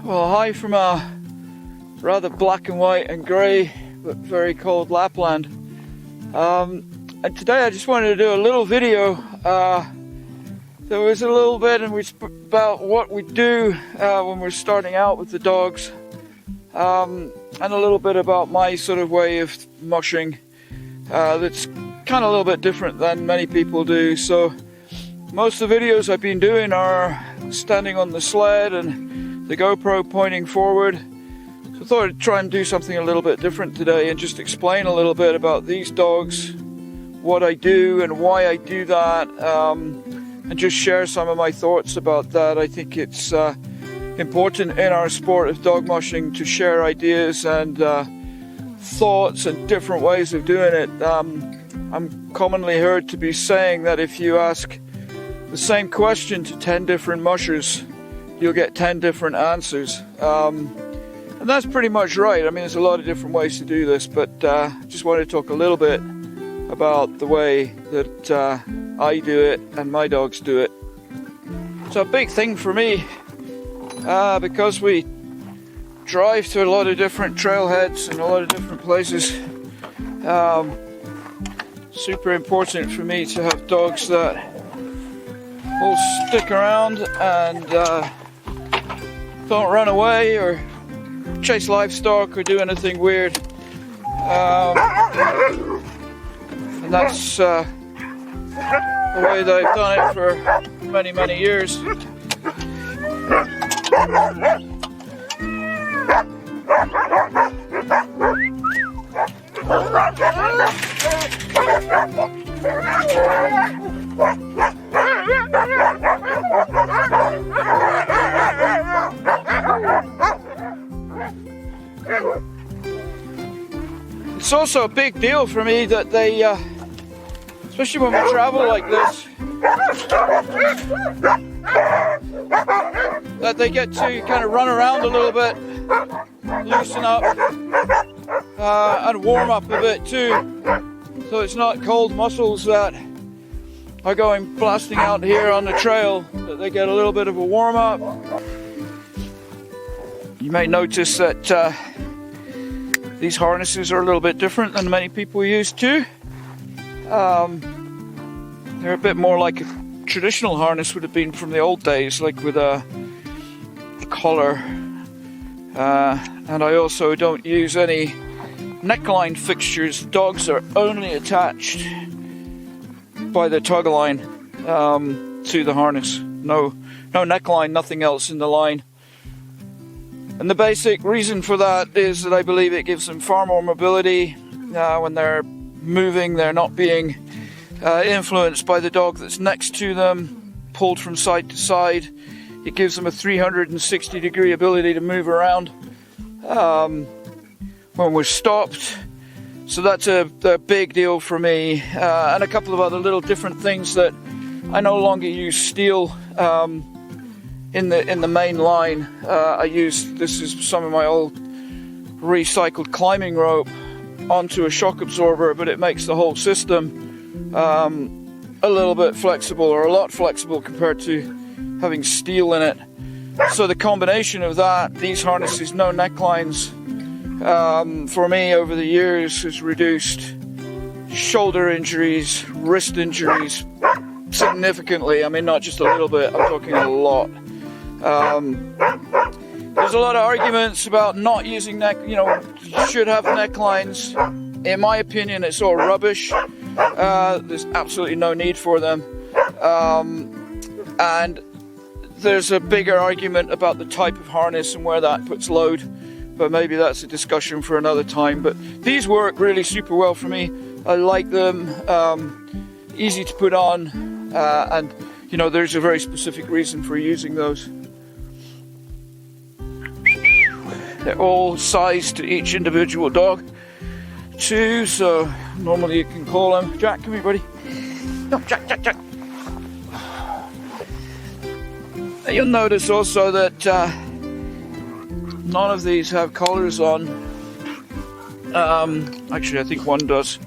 Well, hi from a rather black and white and grey but very cold Lapland. And today I just wanted to do a little video. There was a little bit about what we do when we're starting out with the dogs, and a little bit about my sort of way of mushing that's kind of a little bit different than many people do. So most of the videos I've been doing are standing on the sled and the GoPro pointing forward. So I thought I'd try and do something a little bit different today and just explain a little bit about these dogs, what I do and why I do that, and just share some of my thoughts about that. I think it's important in our sport of dog mushing to share ideas and thoughts and different ways of doing it. I'm commonly heard to be saying that if you ask the same question to 10 different mushers, you'll get 10 different answers. And that's pretty much right. I mean, there's a lot of different ways to do this, but I just wanted to talk a little bit about the way that I do it and my dogs do it. So a big thing for me, because we drive to a lot of different trailheads and a lot of different places, super important for me to have dogs that will stick around and don't run away or chase livestock or do anything weird. And that's the way that I've done it for many, many years. It's also a big deal for me that they, especially when we travel like this, that they get to kind of run around a little bit, loosen up, and warm up a bit too. So it's not cold muscles that are going blasting out here on the trail, that they get a little bit of a warm up. You may notice that these harnesses are a little bit different than many people used to. They're a bit more like a traditional harness would have been from the old days, like with a collar. And I also don't use any neckline fixtures. Dogs are only attached by the tug line to the harness. No neckline, nothing else in the line. And the basic reason for that is that I believe it gives them far more mobility. When they're moving, they're not being influenced by the dog that's next to them, pulled from side to side. It gives them a 360-degree ability to move around when we're stopped. So that's a big deal for me. And a couple of other little different things that I no longer use steel in the main line. This is some of my old recycled climbing rope onto a shock absorber, but it makes the whole system a little bit flexible, or a lot flexible compared to having steel in it. So the combination of that, these harnesses, no necklines, for me over the years has reduced shoulder injuries, wrist injuries significantly. I mean, not just a little bit, I'm talking a lot. There's a lot of arguments about not using you should have necklines. In my opinion, it's all rubbish. There's absolutely no need for them. And there's a bigger argument about the type of harness and where that puts load, but maybe that's a discussion for another time. But these work really super well for me. I like them, easy to put on, and there's a very specific reason for using those. They're all sized to each individual dog too, so normally you can call them. Jack, come here, buddy. No, Jack. You'll notice also that none of these have collars on. Actually, I think one does.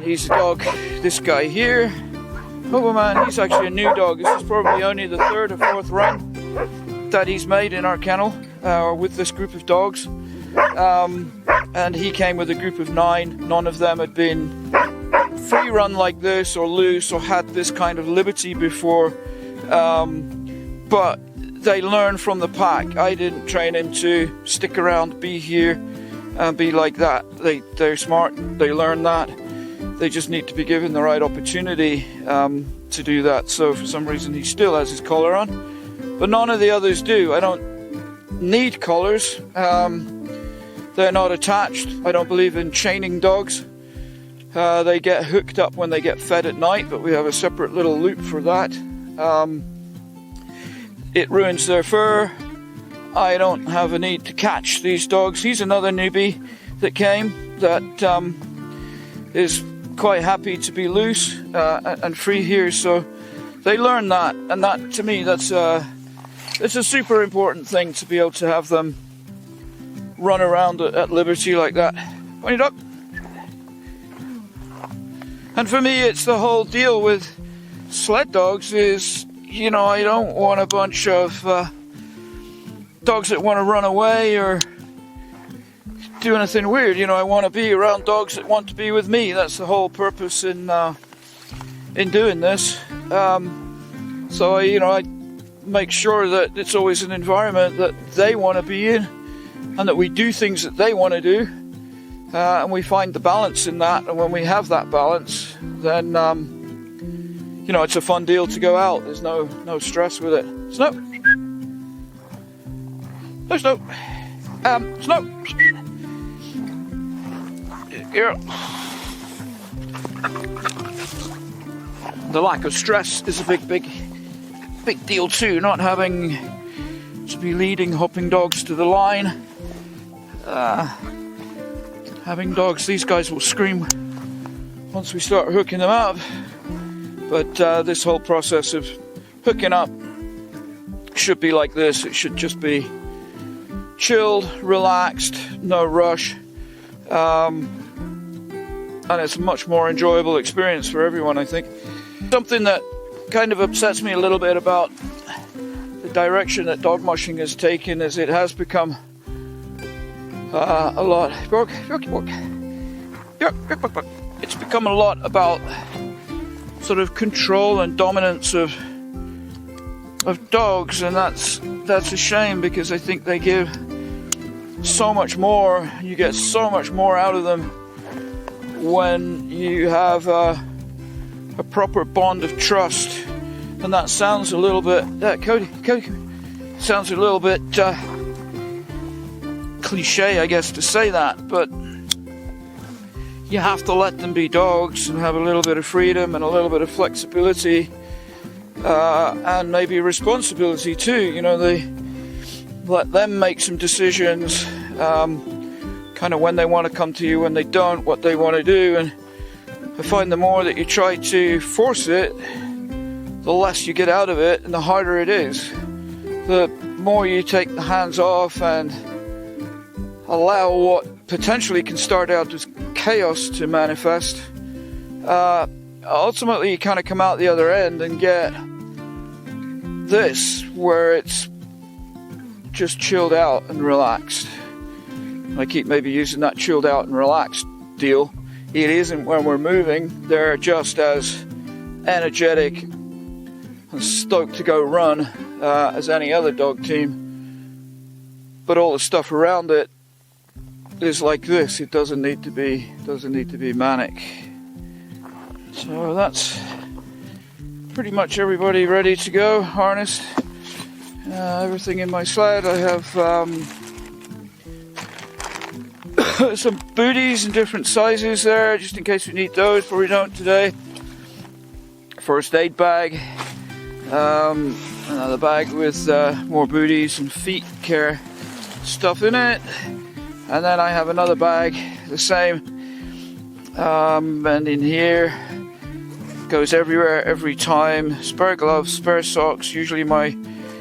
He's a dog, this guy here. Oh man, he's actually a new dog. This is probably only the third or fourth run. that he's made in our kennel with this group of dogs. And he came with a group of 9. None of them had been free run like this or loose or had this kind of liberty before. But they learn from the pack. I didn't train him to stick around, be here, and be like that. They're smart, they learn that. They just need to be given the right opportunity to do that. So for some reason he still has his collar on, but none of the others do. I don't need collars. They're not attached. I don't believe in chaining dogs. They get hooked up when they get fed at night, but we have a separate little loop for that. It ruins their fur. I don't have a need to catch these dogs. He's another newbie that came that is quite happy to be loose and free here. So they learn that, and that to me, it's a super important thing to be able to have them run around at liberty like that. Pony dog. And for me, it's the whole deal with sled dogs is, you know, I don't want a bunch of dogs that want to run away or do anything weird. You know, I want to be around dogs that want to be with me. That's the whole purpose in doing this. So I make sure that it's always an environment that they want to be in, and that we do things that they want to do, and we find the balance in that. And when we have that balance, then it's a fun deal to go out. There's no stress with it. Snow. No snow. Snow. Here. The lack of stress is a big deal too. Not having to be leading hopping dogs to the line. Having dogs, these guys will scream once we start hooking them up. But this whole process of hooking up should be like this. It should just be chilled, relaxed, no rush. And it's a much more enjoyable experience for everyone, I think. Something that kind of upsets me a little bit about the direction that dog mushing has taken is it has become a lot. It's become a lot about sort of control and dominance of dogs, and that's a shame, because I think they give so much more. You get so much more out of them when you have a proper bond of trust. And that sounds a little bit Cody sounds a little bit cliche, I guess, to say that, but you have to let them be dogs and have a little bit of freedom and a little bit of flexibility, and maybe responsibility too. You know, they let them make some decisions, kind of when they want to come to you, when they don't, what they want to do. And I find the more that you try to force it, the less you get out of it and the harder it is. The more you take the hands off and allow what potentially can start out as chaos to manifest, ultimately you kind of come out the other end and get this, where it's just chilled out and relaxed. I keep maybe using that chilled out and relaxed deal. It isn't when we're moving. They're just as energetic and stoked to go run as any other dog team. But all the stuff around it is like this. It doesn't need to be manic. So that's pretty much everybody ready to go, harnessed. Everything in my sled. I have some booties in different sizes there, just in case we need those, but we don't today. First aid bag, another bag with more booties and feet care stuff in it, and then I have another bag, the same, and in here goes everywhere, every time. Spare gloves, spare socks, usually my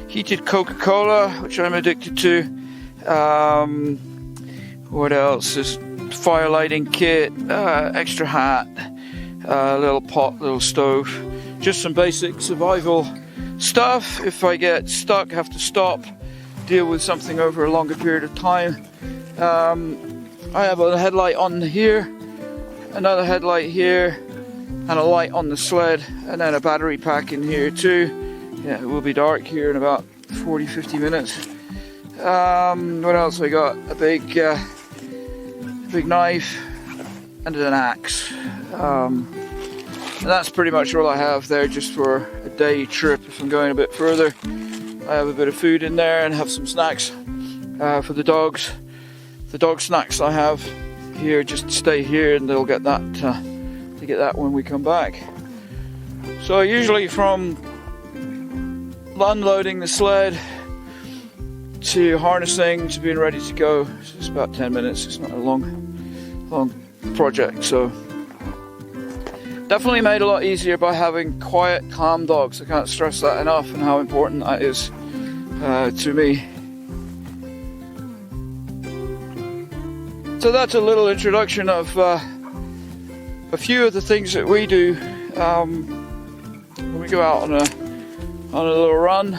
heated Coca-Cola, which I'm addicted to. What else? There's fire lighting kit, extra hat, little pot, little stove. Just some basic survival stuff. If I get stuck, have to stop, deal with something over a longer period of time. I have a headlight on here, another headlight here, and a light on the sled, and then a battery pack in here too. Yeah, it will be dark here in about 40-50 minutes. What else I got? A big knife and an axe. And that's pretty much all I have there, just for a day trip. If I'm going a bit further, I have a bit of food in there and have some snacks for the dogs. The dog snacks I have here just stay here, and they'll get that. They get that when we come back. So usually from unloading the sled to harnessing to being ready to go, it's about 10 minutes. It's not a long project. So definitely made a lot easier by having quiet, calm dogs. I can't stress that enough, and how important that is to me. So that's a little introduction of a few of the things that we do when we go out on a little run.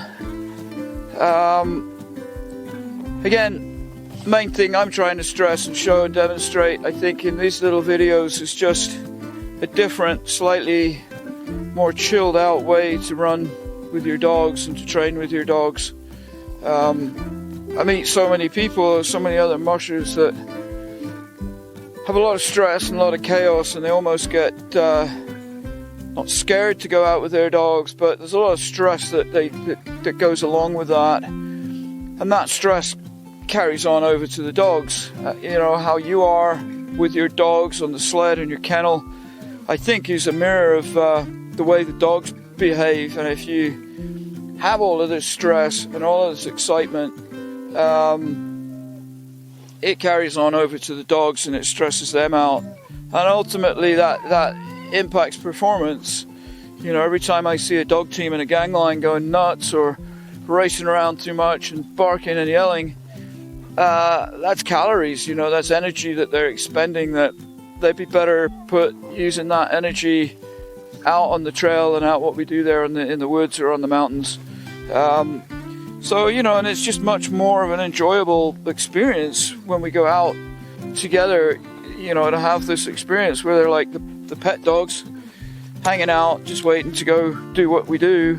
Again, main thing I'm trying to stress and show and demonstrate, I think, in these little videos is just a different, slightly more chilled out way to run with your dogs and to train with your dogs. I meet so many people, so many other mushers that have a lot of stress and a lot of chaos, and they almost get not scared to go out with their dogs, but there's a lot of stress that goes along with that, and that stress carries on over to the dogs. You know, how you are with your dogs on the sled and your kennel, I think, is a mirror of the way the dogs behave. And if you have all of this stress and all of this excitement, it carries on over to the dogs and it stresses them out, and ultimately that impacts performance. You know, every time I see a dog team in a gang line going nuts or racing around too much and barking and yelling, that's calories, you know, that's energy that they're expending, that they'd be better put using that energy out on the trail and out what we do there in the woods or on the mountains. So, you know, and it's just much more of an enjoyable experience when we go out together, you know, to have this experience where they're like the pet dogs hanging out, just waiting to go do what we do.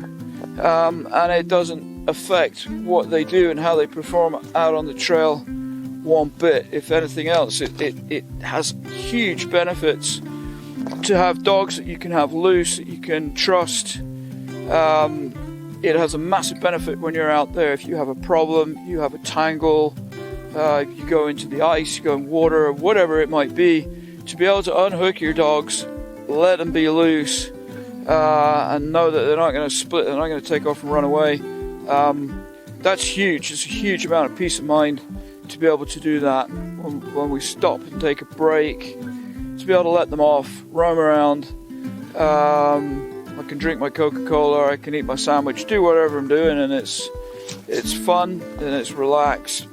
And it doesn't affect what they do and how they perform out on the trail one bit. If anything else, it has huge benefits to have dogs that you can have loose, that you can trust. It has a massive benefit when you're out there. If you have a problem, you have a tangle, if you go into the ice, you go in water, or whatever it might be, to be able to unhook your dogs, let them be loose, and know that they're not going to split, they're not going to take off and run away. That's huge. It's a huge amount of peace of mind to be able to do that when we stop and take a break, to be able to let them off, roam around. I can drink my Coca-Cola, I can eat my sandwich, do whatever I'm doing, and it's fun and it's relaxed,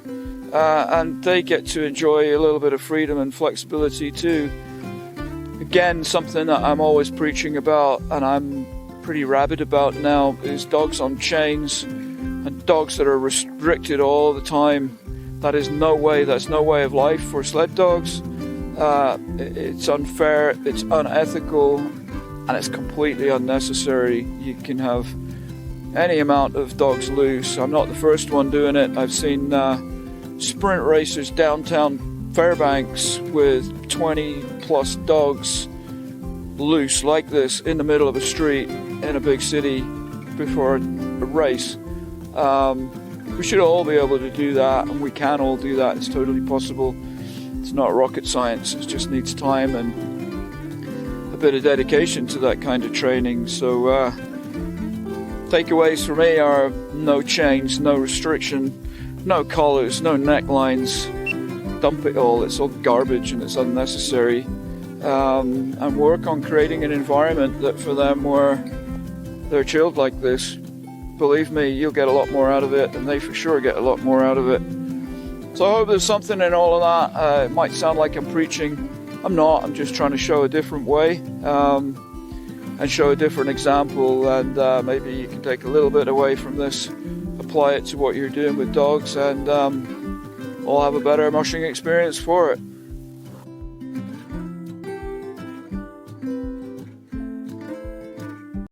and they get to enjoy a little bit of freedom and flexibility too. Again, something that I'm always preaching about and I'm pretty rabid about now is dogs on chains and dogs that are restricted all the time. That's no way of life for sled dogs. It's unfair, it's unethical, and it's completely unnecessary. You can have any amount of dogs loose. I'm not the first one doing it. I've seen sprint racers downtown Fairbanks with 20 plus dogs loose like this in the middle of a street in a big city before a race. We should all be able to do that, and we can all do that. It's totally possible. It's not rocket science. It just needs time and a bit of dedication to that kind of training. So takeaways for me are no chains, no restriction, no collars, no necklines. Dump it all. It's all garbage and it's unnecessary. And work on creating an environment that for them where they're chilled like this. Believe me, you'll get a lot more out of it, and they for sure get a lot more out of it. So I hope there's something in all of that. It might sound like I'm preaching. I'm not. I'm just trying to show a different way and show a different example, and maybe you can take a little bit away from this apply it to what you're doing with dogs, and we'll have a better mushing experience for it.